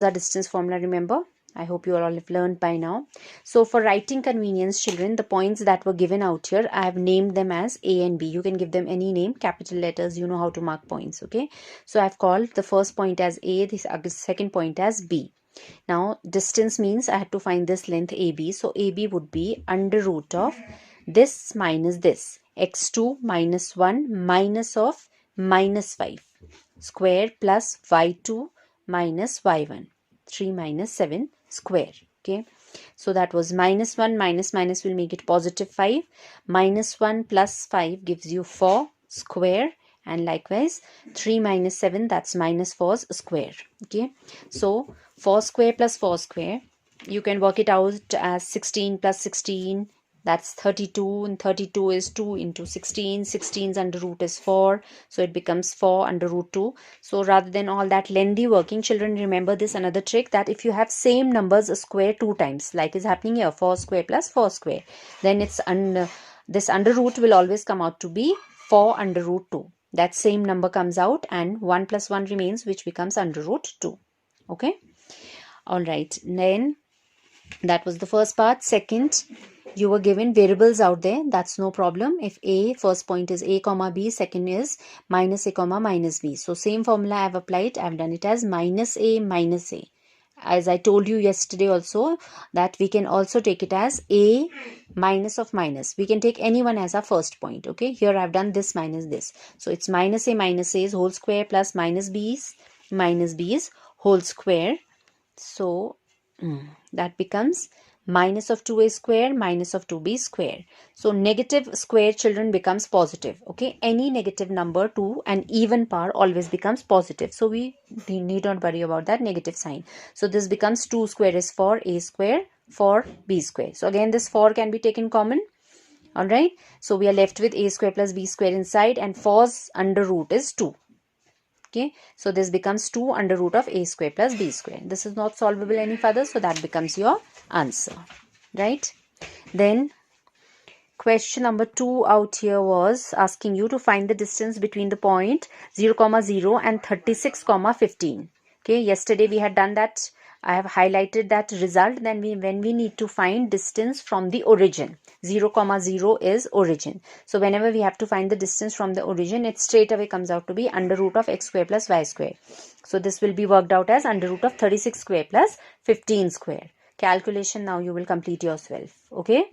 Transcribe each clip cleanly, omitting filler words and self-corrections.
our distance formula, remember. I hope you all have learned by now. So for writing convenience, children, the points that were given out here, I have named them as A and B. You can give them any name, capital letters, you know how to mark points, okay? So I've called the first point as A, the second point as B. Now distance means I had to find this length AB. So AB would be under root of this minus this, x2 minus 1 minus of minus 5 square plus y2 minus y1, 3 minus 7 square. Okay, so that was minus 1 minus minus will make it positive 5, minus 1 plus 5 gives you 4 square, and likewise 3 minus 7, that's minus 4 square. Okay, so 4 square plus 4 square, you can work it out as 16 plus 16, that's 32, and 32 is 2 into 16. 16's under root is 4, so it becomes 4 under root 2. So rather than all that lengthy working, children, remember this another trick, that if you have same numbers square 2 times, like is happening here, 4 square plus 4 square, then it's this under root will always come out to be 4 under root 2. That same number comes out and 1 plus 1 remains, which becomes under root 2. Okay, all right, then that was the first part. Second, you were given variables out there, that's no problem. If A, first point is A comma B, second is minus A comma minus B. So same formula I have applied, I have done it as minus A minus A. As I told you yesterday also, that we can also take it as A minus of minus. We can take anyone as our first point. Okay, here I have done this minus this. So it's minus A's whole square plus minus B's whole square. So that becomes minus of 2a square minus of 2b square. So negative square, children, becomes positive. Okay, any negative number to an even power always becomes positive. So we need not worry about that negative sign. So this becomes 2 square is 4a square, 4b square. So again this 4 can be taken common. Alright, so we are left with a square plus b square inside, and 4's under root is 2. Okay, so this becomes 2 under root of a square plus b square. This is not solvable any further, so that becomes your answer, right? Then question number 2 out here was asking you to find the distance between the point 0, 0 and 36, 15. Okay, yesterday we had done that. I have highlighted that result. Then when we need to find distance from the origin, 0, 0 is origin. So whenever we have to find the distance from the origin, it straight away comes out to be under root of x square plus y square. So this will be worked out as under root of 36 square plus 15 square. Calculation now you will complete yourself. Okay.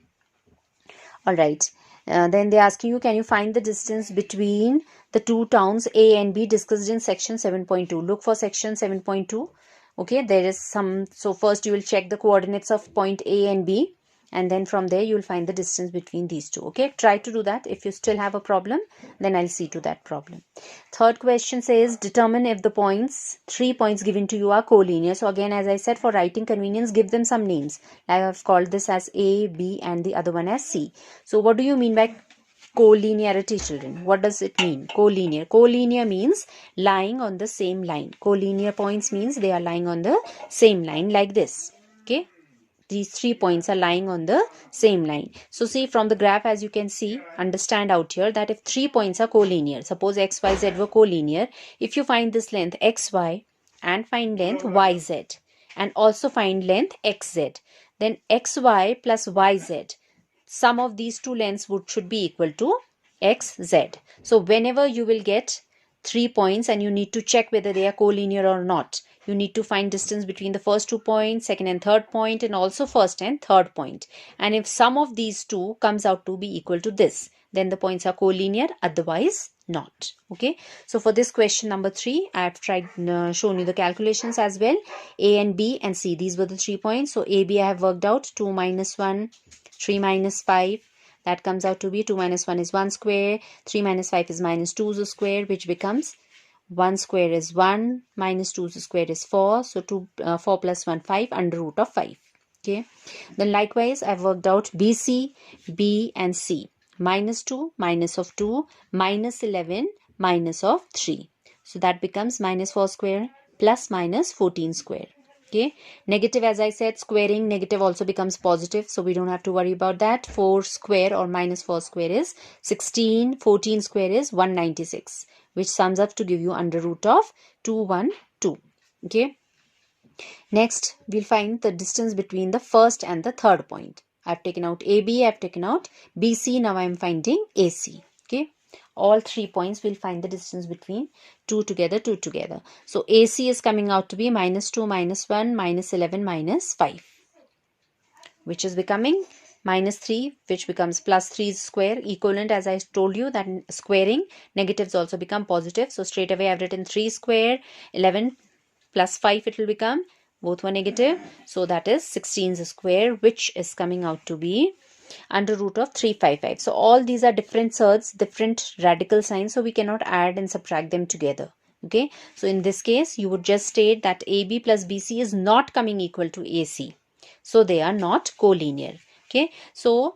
All right. Then they ask you, can you find the distance between the two towns A and B discussed in section 7.2? Look for section 7.2. Okay, there is some. So first you will check the coordinates of point A and B, and then from there you will find the distance between these two. Okay, try to do that. If you still have a problem, then I'll see to that problem. Third question says, determine if the points, 3 points given to you are collinear. So again, as I said, for writing convenience, give them some names. I have called this as A, B, and the other one as C. So what do you mean by collinearity, children? What does it mean? Collinear. Collinear means lying on the same line. Collinear points means they are lying on the same line like this. Okay. These 3 points are lying on the same line. So see from the graph, as you can see, understand out here that if 3 points are collinear, suppose x, y, z were collinear, if you find this length x, y and find length y, z and also find length x, z, then x, y plus y, z, sum of these two lengths should be equal to x, z. So whenever you will get 3 points and you need to check whether they are collinear or not, you need to find distance between the first 2 points, second and third point, and also first and third point. And if sum of these two comes out to be equal to this, then the points are collinear, otherwise not. Okay, so for this question number 3, I have shown you the calculations as well. A and B and C, these were the 3 points. So A, B I have worked out, 2 minus 1, 3 minus 5. That comes out to be 2 minus 1 is 1 square, 3 minus 5 is minus 2 square, which becomes 1 square is 1, minus 2 square is 4. So 4 plus 1, 5 under root of 5. Okay. Then likewise, I've worked out BC, B and C. Minus 2, minus of 2, minus 11, minus of 3. So that becomes minus 4 square plus minus 14 square. Okay, negative, as I said, squaring negative also becomes positive, so we don't have to worry about that. 4 square or minus 4 square is 16, 14 square is 196, which sums up to give you under root of 212. Okay, Next, we'll find the distance between the first and the third point. I've taken out AB, I've taken out BC, now I'm finding AC. Okay, all 3 points we'll find the distance between two together. So AC is coming out to be -2, -1, -11, -5, which is becoming -3, which becomes +3 square, equivalent, as I told you that squaring negatives also become positive. So straight away I've written 3 square, 11 plus 5 it will become, both were negative, so that is 16 square, which is coming out to be under root of 355. So all these are different surds, different radical signs, so we cannot add and subtract them together. Okay, so in this case you would just state that AB plus BC is not coming equal to AC, so they are not collinear. Okay, so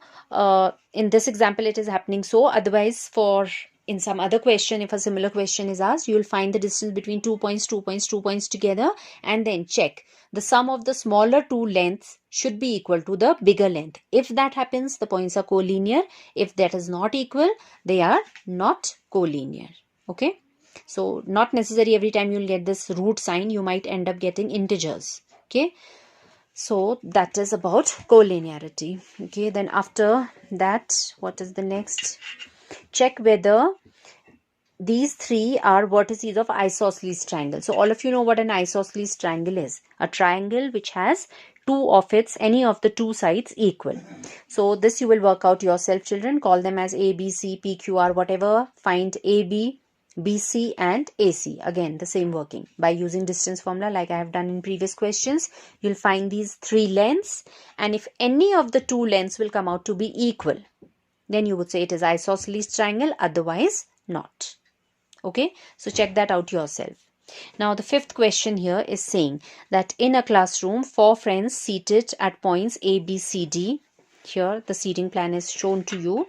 in this example it is happening so. Otherwise, for in some other question, if a similar question is asked, you will find the distance between 2 points together, and then check the sum of the smaller two lengths should be equal to the bigger length. If that happens, the points are collinear. If that is not equal, they are not collinear. Okay, so not necessary every time you'll get this root sign, you might end up getting integers. Okay, so that is about collinearity. Okay, then after that, what is the next? Check whether these three are vertices of isosceles triangle. So all of you know what an isosceles triangle is. A triangle which has two of its, any of the two sides equal. So this you will work out yourself, children. Call them as A, B, C, P, Q, R, whatever. Find A, B, BC and AC. Again, the same working. By using distance formula like I have done in previous questions, you'll find these three lengths. And if any of the two lengths will come out to be equal, then you would say it is isosceles triangle, otherwise not. Okay, so check that out yourself. Now the fifth question here is saying that in a classroom, 4 friends seated at points A, B, C, D. Here the seating plan is shown to you.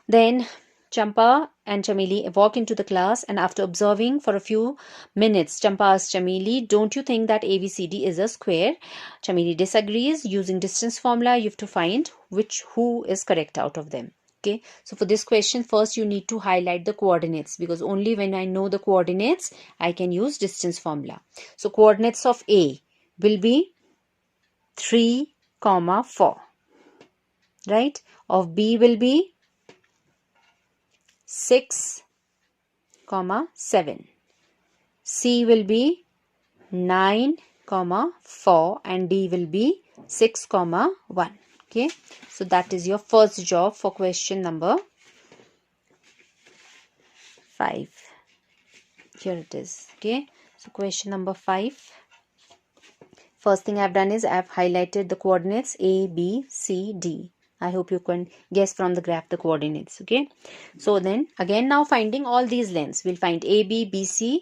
Then Champa and Chameli walk into the class, and after observing for a few minutes, Champa asks Chameli, don't you think that ABCD is a square? Chameli disagrees. Using distance formula, you have to find who is correct out of them. Okay, so for this question, first you need to highlight the coordinates, because only when I know the coordinates, I can use distance formula. So coordinates of A will be 3, 4, right? Of B will be 6, 7. C will be 9, 4, and D will be 6, 1. Okay, so that is your first job for question number 5. Here it is. Okay, so question number 5. First thing I've done is I've highlighted the coordinates A, B, C, D. I hope you can guess from the graph the coordinates. Okay, so then again, now finding all these lengths, we'll find AB, BC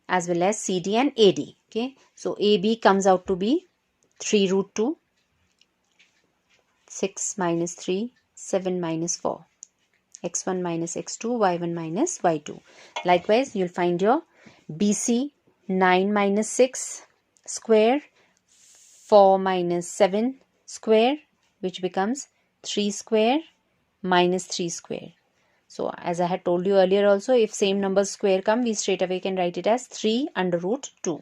as well as CD and AD. Okay, so AB comes out to be 3 root 2, 6 minus 3, 7 minus 4, x1 minus x2, y1 minus y2. Likewise, you'll find your BC 9 minus 6 square, 4 minus 7 square, which becomes 3 square minus 3 square. So as I had told you earlier also, if same numbers square come, we straight away can write it as 3 under root 2.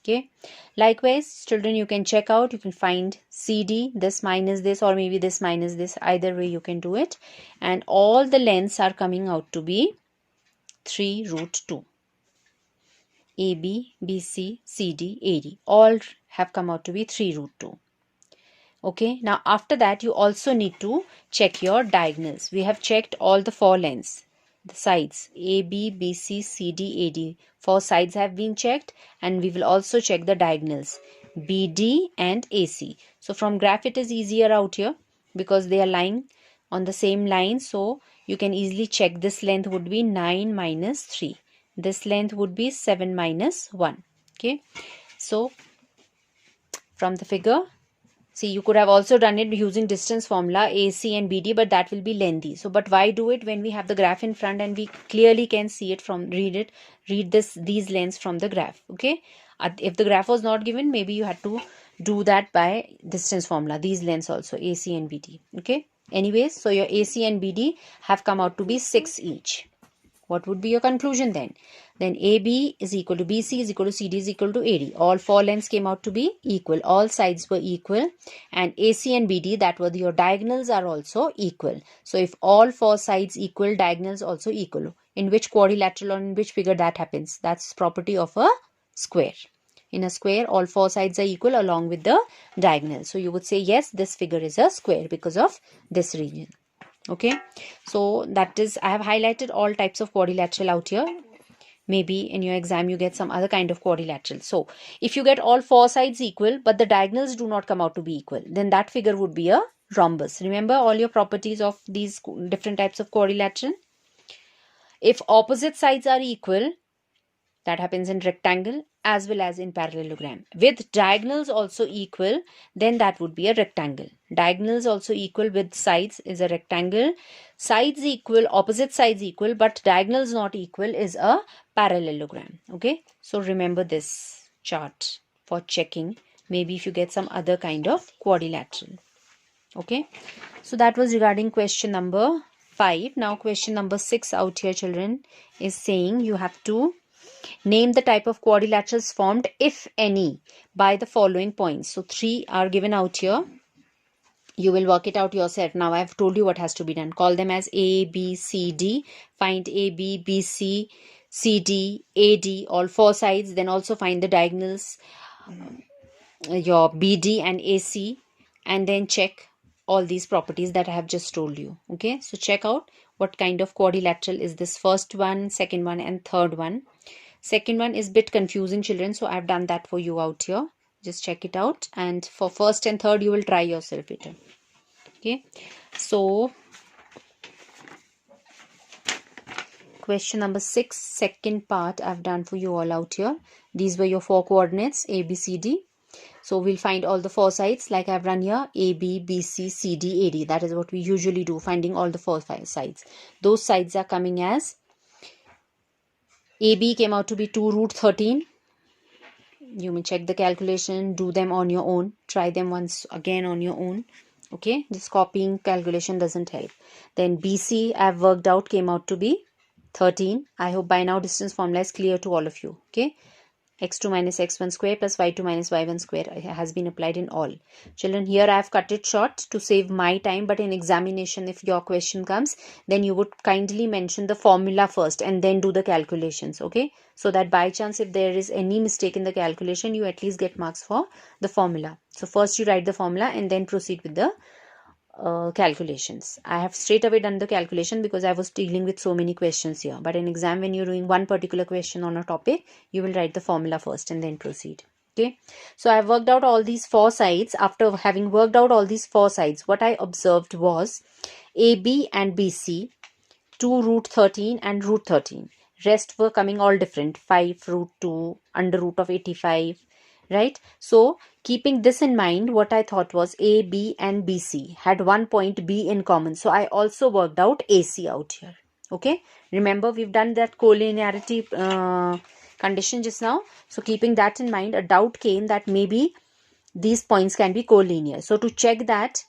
Okay. Likewise, children, you can check out, you can find CD, this minus this, or maybe this minus this. Either way you can do it. And all the lengths are coming out to be 3 root 2. AB, BC, CD, AD. All have come out to be 3 root 2. Okay, now after that you also need to check your diagonals. We have checked all the 4 lengths, the sides AB, BC, CD, AD. 4 sides have been checked, and we will also check the diagonals BD and AC. So from graph it is easier out here because they are lying on the same line. So you can easily check this length would be 9 minus 3. This length would be 7 minus 1. Okay, so from the figure, see, you could have also done it using distance formula AC and BD, but that will be lengthy. So, but why do it when we have the graph in front and we clearly can see it from, read these lengths from the graph. Okay. If the graph was not given, maybe you had to do that by distance formula, these lengths also, AC and BD. Okay. Anyways, so your AC and BD have come out to be 6 each. What would be your conclusion then? Then AB is equal to BC is equal to CD is equal to AD. All four lengths came out to be equal. All sides were equal. And AC and BD, that were your diagonals, are also equal. So if all four sides equal, diagonals also equal. In which quadrilateral or in which figure that happens? That's property of a square. In a square, all four sides are equal along with the diagonal. So you would say, yes, this figure is a square because of this region. Okay, so that is, I have highlighted all types of quadrilateral out here. Maybe in your exam you get some other kind of quadrilateral. So if you get all four sides equal but the diagonals do not come out to be equal, then that figure would be a rhombus. Remember all your properties of these different types of quadrilateral. If opposite sides are equal, that happens in rectangle as well as in parallelogram. With diagonals also equal, then that would be a rectangle. Diagonals also equal with sides is a rectangle. Sides equal, opposite sides equal, but diagonals not equal is a parallelogram. Okay, so remember this chart for checking. Maybe if you get some other kind of quadrilateral. Okay, so that was regarding question number 5. Now question number 6 out here, children, is saying you have to name the type of quadrilaterals formed, if any, by the following points. So 3 are given out here. You will work it out yourself. Now I have told you what has to be done. Call them as A, B, C, D. Find A, B, B, C, C, D, A, D, all four sides. Then also find the diagonals, your B, D and A, C. And then check all these properties that I have just told you. Okay, so check out what kind of quadrilateral is this first one, second one and third one. Second one is bit confusing, children, so I've done that for you out here. Just check it out, and for first and third you will try yourself later. Okay, so question number 6, second part I've done for you all out here. These were your four coordinates A, B, C, D. So we'll find all the four sides like I've run here, A, B, B, C, C, D, A, D. That is what we usually do, finding all the four sides. Those sides are coming as AB came out to be 2 root 13. You may check the calculation, do them on your own, try them once again on your own. Okay, just copying calculation doesn't help. Then BC I've worked out came out to be 13. I hope by now distance formula is clear to all of you. Okay, x2 minus x1 square plus y2 minus y1 square has been applied in all. Children, here I have cut it short to save my time, but in examination if your question comes, then you would kindly mention the formula first and then do the calculations. Okay, so that by chance if there is any mistake in the calculation, you at least get marks for the formula. So first you write the formula and then proceed with the calculations. I have straight away done the calculation because I was dealing with so many questions here. But in exam, when you're doing one particular question on a topic, you will write the formula first and then proceed. Okay. So I've worked out all these four sides. After having worked out all these four sides, what I observed was AB and BC, 2 root 13 and root 13. Rest were coming all different. 5 root 2, under root of 85. Right. So keeping this in mind, what I thought was A, B and BC had one point B in common. So I also worked out AC out here. Okay. Remember we've done that collinearity condition just now. So keeping that in mind, a doubt came that maybe these points can be collinear. So to check that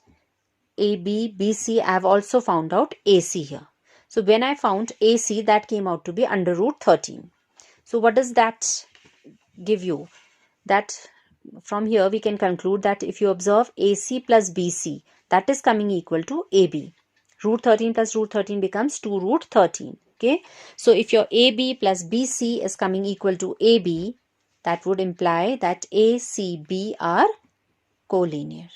AB, BC, I have also found out AC here. So when I found AC, that came out to be under root 13. So what does that give you? That from here we can conclude that if you observe AC plus BC, that is coming equal to AB. Root 13 plus root 13 becomes 2 root 13. Okay. So if your AB plus BC is coming equal to AB, that would imply that ACB are collinear.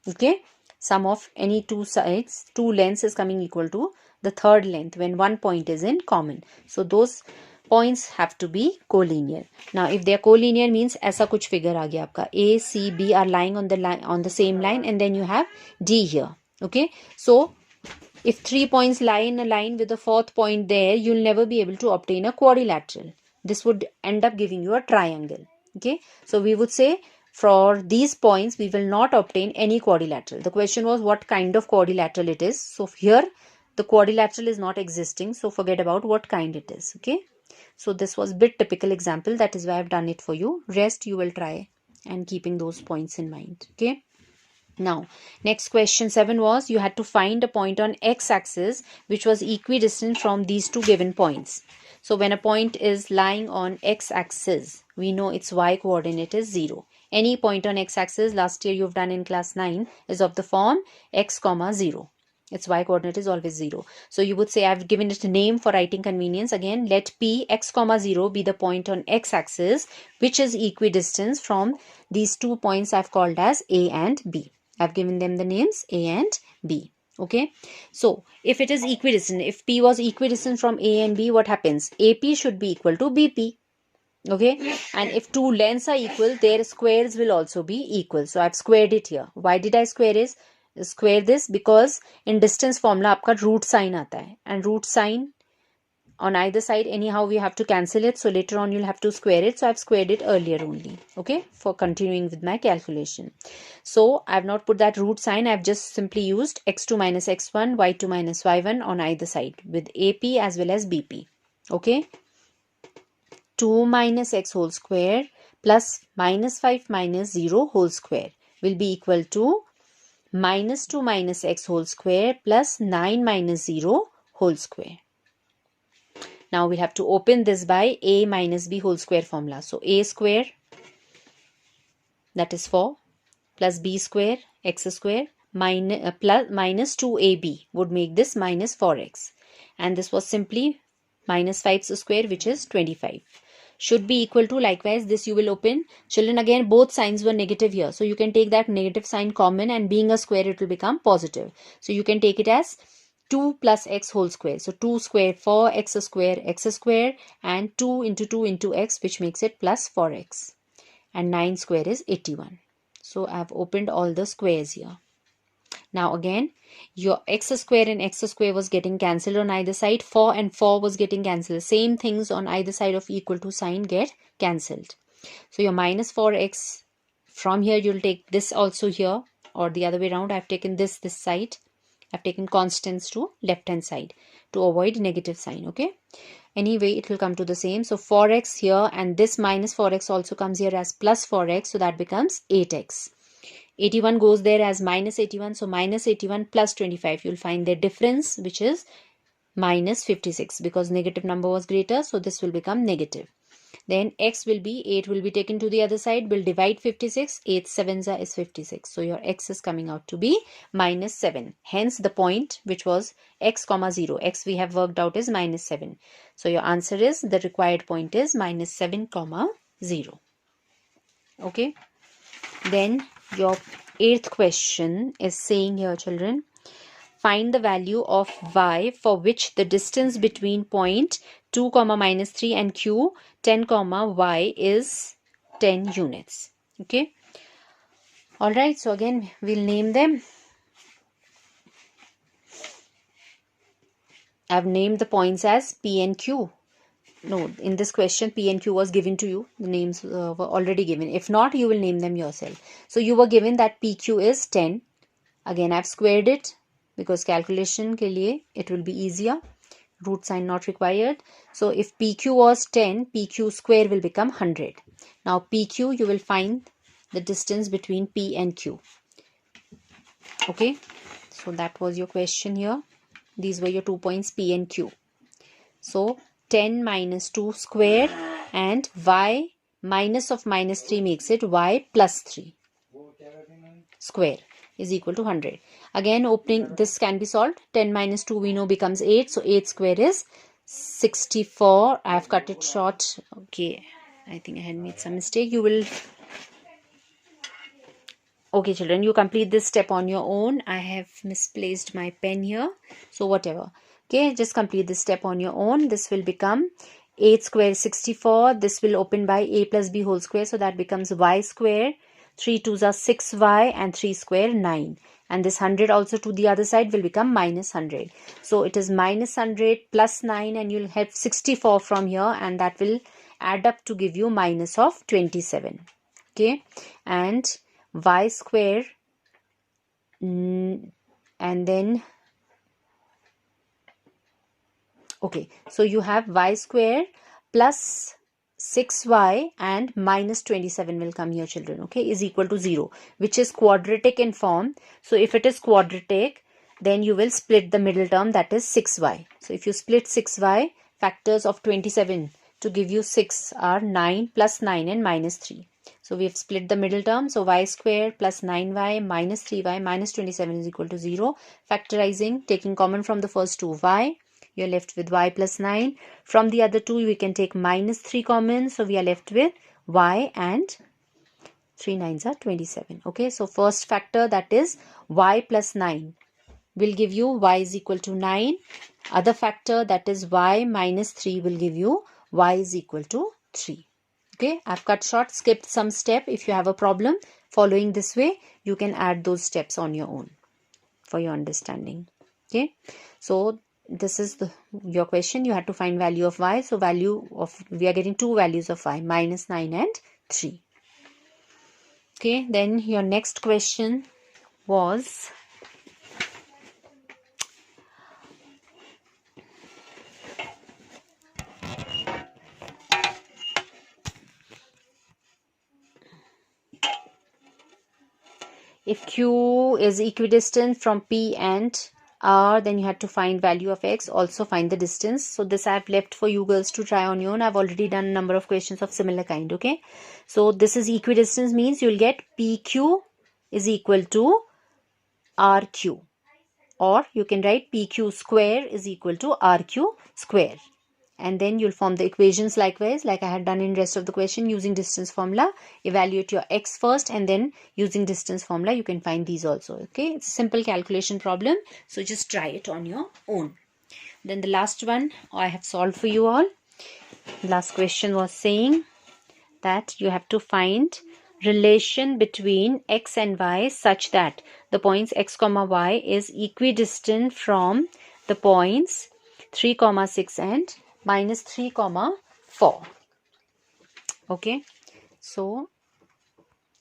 Okay. Sum of any two sides, two lengths is coming equal to the third length when one point is in common. So those points have to be collinear. Now if they are collinear means ऐसा कुछ figure आ गया आपका A, C, B are lying on the line, on the same line, and then you have D here. Okay, so if 3 points lie in a line with the fourth point there, you'll never be able to obtain a quadrilateral. This would end up giving you a triangle. Okay, so we would say for these points we will not obtain any quadrilateral. The question was what kind of quadrilateral it is. So here the quadrilateral is not existing, so forget about what kind it is. Okay, so this was bit typical example, that is why I've done it for you. Rest you will try and keeping those points in mind. Okay, Now, next question 7 was you had to find a point on x-axis which was equidistant from these two given points. So when a point is lying on x-axis, we know its y-coordinate is 0. Any point on x-axis, last year you've done in class 9, is of the form x comma 0. Its y-coordinate is always 0. So you would say, I've given it a name for writing convenience. Again, let p x comma 0 be the point on x-axis which is equidistant from these 2 points I've called as A and B. I've given them the names A and B. Okay. So if it is equidistant, if P was equidistant from A and B, what happens? AP should be equal to BP. Okay. And if two lengths are equal, their squares will also be equal. So I've squared it here. Why did I square this? Because in distance formula, आपका root sign आता है. And root sign on either side, anyhow we have to cancel it, so later on you'll have to square it. So I've squared it earlier only, okay, for continuing with my calculation. So I've not put that root sign, I've just simply used x2 minus x1, y2 minus y1 on either side with AP as well as BP. Okay, 2 minus x whole square plus minus 5 minus 0 whole square will be equal to minus 2 minus x whole square plus 9 minus 0 whole square. Now we have to open this by a minus b whole square formula. So a square, that is 4, plus b square, x square, minus 2ab would make this minus 4x. And this was simply minus 5's square, which is 25. Should be equal to, likewise, this you will open. Children, again, both signs were negative here. So you can take that negative sign common, and being a square, it will become positive. So you can take it as 2 plus x whole square. So 2 square 4x square and 2 into x, which makes it plus 4x. And 9 square is 81. So I have opened all the squares here. Now again, your x square and x square was getting cancelled on either side. 4 and 4 was getting cancelled. Same things on either side of equal to sign get cancelled. So your minus 4x, from here you'll take this also here, or the other way around. I've taken this side. I've taken constants to left hand side to avoid negative sign. Okay. Anyway, it will come to the same. So 4x here, and this minus 4x also comes here as plus 4x. So that becomes 8x. 81 goes there as minus 81. So minus 81 plus 25. You'll find the difference, which is minus 56, because negative number was greater. So this will become negative. Then x will be 8 will be taken to the other side, will divide 56. 8 sevens is 56. So your x is coming out to be minus 7. Hence the point which was x comma 0. X we have worked out is minus 7. So your answer is, the required point is minus 7 comma 0. Okay. Then your 8th question is saying here, children, find the value of y for which the distance between point 2 comma minus 3 and q 10 comma y is 10 units. Okay. All right. So again, we'll name them. I've named the points as P and Q. No, in this question, P and Q was given to you. The names were already given. If not, you will name them yourself. So you were given that PQ is 10. Again, I've squared it because calculation ke liye it will be easier. Root sign not required. So if PQ was 10, PQ square will become 100. Now PQ, you will find the distance between P and Q. Okay. So that was your question here. These were your 2 points P and Q. So 10 minus 2 square, and y minus of minus 3 makes it y plus 3 square is equal to 100. Again, opening this can be solved. 10 minus 2 we know becomes 8. So 8 square is 64. I have cut it short. Okay. I think I had made some mistake. You will... Okay, children, you complete this step on your own. I have misplaced my pen here. So whatever. Okay, just complete this step on your own. This will become 8 square 64. This will open by a plus b whole square. So that becomes y square. 3 2s are 6y, and 3 square 9. And this 100 also to the other side will become minus 100. So it is minus 100 plus 9, and you'll have 64 from here, and that will add up to give you minus of 27. Okay, and y square, and then okay, so you have y square plus 6y and minus 27 will come here, children, okay, is equal to 0, which is quadratic in form. So if it is quadratic, then you will split the middle term, that is 6y. So if you split 6y, factors of 27 to give you 6 are 9 plus 9 and minus 3. So we have split the middle term. So y square plus 9y minus 3y minus 27 is equal to 0. Factorizing, taking common from the first two, y. You're left with y plus 9. From the other two, we can take minus 3 common. So we are left with y and 3 9s are 27. Okay, so first factor, that is y plus 9, will give you y is equal to 9. Other factor, that is y minus 3, will give you y is equal to 3. Okay, I've cut short, skipped some step. If you have a problem following this way, you can add those steps on your own for your understanding. Okay, so this is your question. You had to find value of y. So we are getting two values of y, minus 9 and 3. Okay, then your next question was, if Q is equidistant from P and R, then you have to find value of X, also find the distance. So this I've left for you girls to try on your own. I've already done a number of questions of similar kind, okay? So this is equidistance, means you'll get PQ is equal to RQ, or you can write PQ square is equal to RQ square. And then you'll form the equations likewise, like I had done in rest of the question, using distance formula. Evaluate your x first, and then using distance formula you can find these also. Okay, it's a simple calculation problem, so just try it on your own. Then the last one I have solved for you all. Last question was saying that you have to find relation between x and y such that the points x comma y is equidistant from the points 3 comma 6 and minus 3 comma 4. Okay, so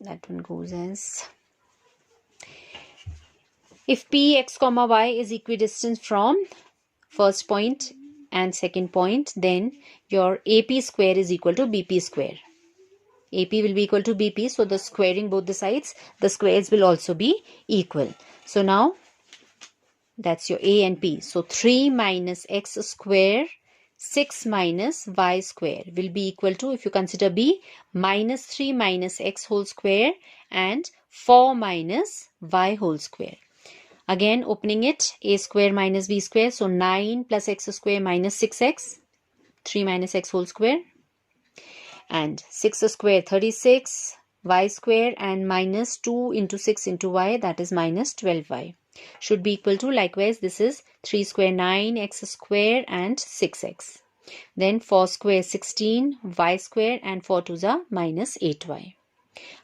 that one goes as, if p x comma y is equidistant from first point and second point, then your AP square is equal to BP square. AP will be equal to BP, so the squaring both the sides, the squares will also be equal. So now that's your A and P. So 3 minus x square 6 minus y square will be equal to, if you consider B, minus 3 minus x whole square and 4 minus y whole square. Again opening it, a square minus b square, so 9 plus x square minus 6x, 3 minus x whole square, and 6 square 36, y square, and minus 2 into 6 into y, that is minus 12y, should be equal to, likewise this is 3 square 9, x square and 6x. Then 4 square 16, y square, and 4 2s are minus 8y.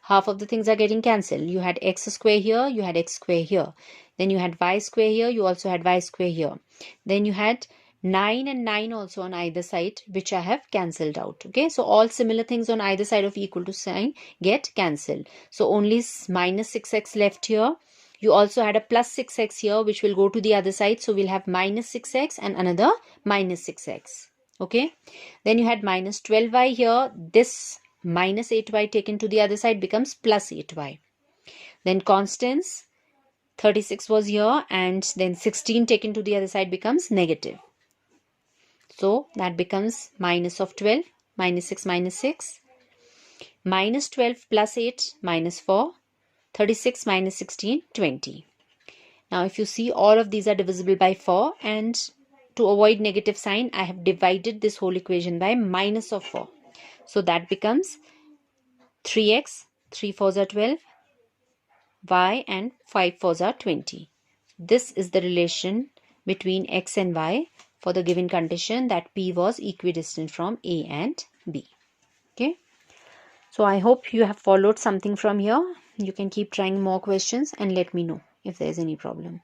Half of the things are getting cancelled. You had x square here, you had x square here. Then you had y square here, you also had y square here. Then you had 9 and 9 also on either side, which I have cancelled out. Okay, so all similar things on either side of equal to sign get cancelled. So only minus 6x left here. You also had a plus 6x here, which will go to the other side. So we'll have minus 6x and another minus 6x. Okay, then you had minus 12y here. This minus 8y taken to the other side becomes plus 8y. Then constants, 36 was here, and then 16 taken to the other side becomes negative. So that becomes minus of 12, minus 6 minus 6, minus 12 plus 8 minus 4, 36 minus 16, 20. Now if you see, all of these are divisible by 4, and to avoid negative sign, I have divided this whole equation by minus of 4. So that becomes 3x, 3 4s are 12, y, and 5 4s are 20. This is the relation between x and y for the given condition that P was equidistant from A and B. Okay. So I hope you have followed something from here. You can keep trying more questions and let me know if there is any problem.